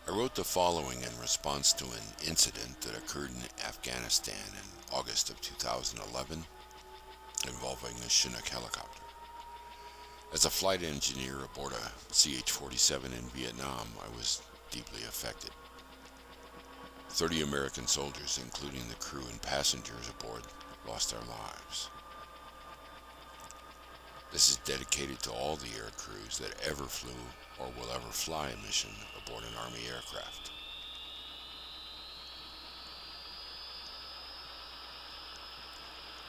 I wrote the following in response to an incident that occurred in Afghanistan in August of 2011 involving a Chinook helicopter. As a flight engineer aboard a CH-47 in Vietnam, I was deeply affected. 30 American soldiers, including the crew and passengers aboard, lost their lives. This is dedicated to all the air crews that ever flew or will ever fly a mission aboard an Army aircraft.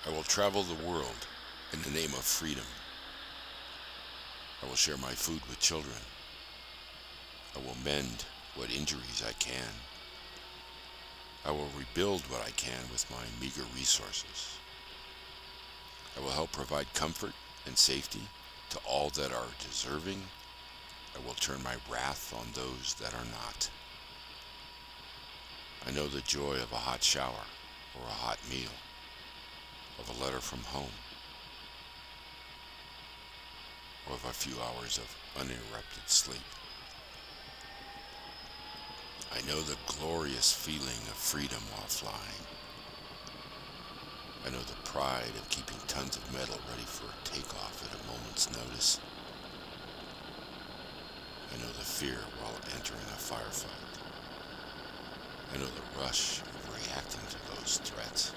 I will travel the world in the name of freedom. I will share my food with children. I will mend what injuries I can. I will rebuild what I can with my meager resources. I will help provide comfort and safety to all that are deserving. I will turn my wrath on those that are not. I know the joy of a hot shower or a hot meal, of a letter from home, or of a few hours of uninterrupted sleep. I know the glorious feeling of freedom while flying. I know the pride of keeping tons of metal ready for takeoff at a moment's notice. I know the fear while entering a firefight. I know the rush of reacting to those threats.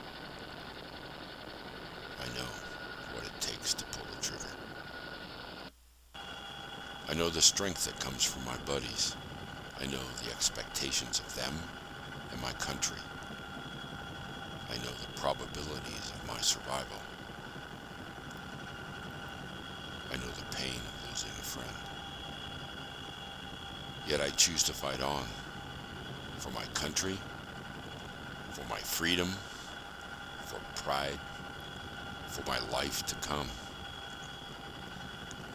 I know what it takes to pull the trigger. I know the strength that comes from my buddies. I know the expectations of them and my country. I know the probabilities of my survival. I know the pain of losing a friend. Yet I choose to fight on for my country, for my freedom, for pride, for my life to come.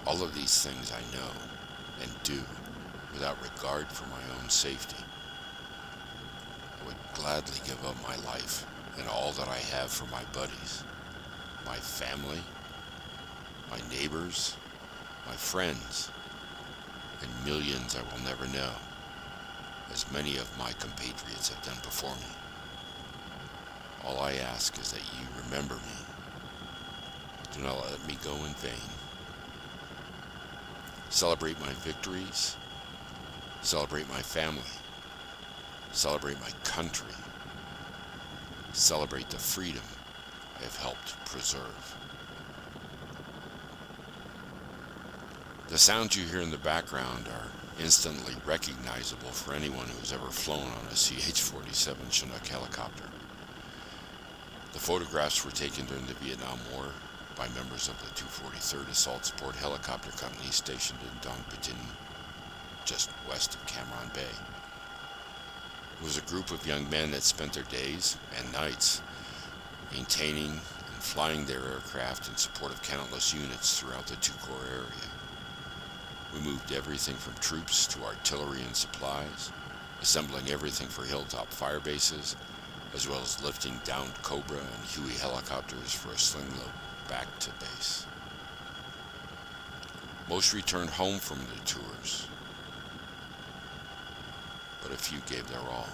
All of these things I know and do without regard for my own safety. I would gladly give up my life and all that I have for my buddies, my family, my neighbors, my friends, and millions I will never know, as many of my compatriots have done before me. All I ask is that you remember me. Do not let me go in vain. Celebrate my victories. Celebrate my family. Celebrate my country. Celebrate the freedom I have helped preserve. The sounds you hear in the background are instantly recognizable for anyone who has ever flown on a CH-47 Chinook helicopter. The photographs were taken during the Vietnam War by members of the 243rd Assault Support Helicopter Company stationed in Dong Pichin, just west of Cam Ranh Bay. It was a group of young men that spent their days and nights maintaining and flying their aircraft in support of countless units throughout the two-corps area. We moved everything from troops to artillery and supplies, assembling everything for hilltop fire bases, as well as lifting downed Cobra and Huey helicopters for a sling load back to base. Most returned home from the tours, but a few gave their all.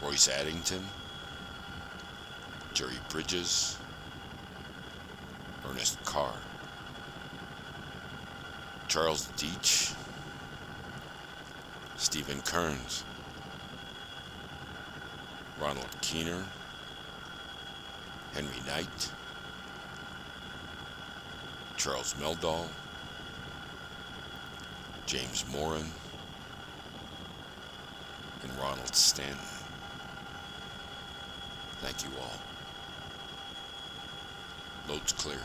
Royce Addington, Jerry Bridges, Ernest Carr, Charles Deitch, Stephen Kearns, Ronald Keener, Henry Knight, Charles Meldal, James Moran, and Ronald Stanton. Thank you all. Load's clear.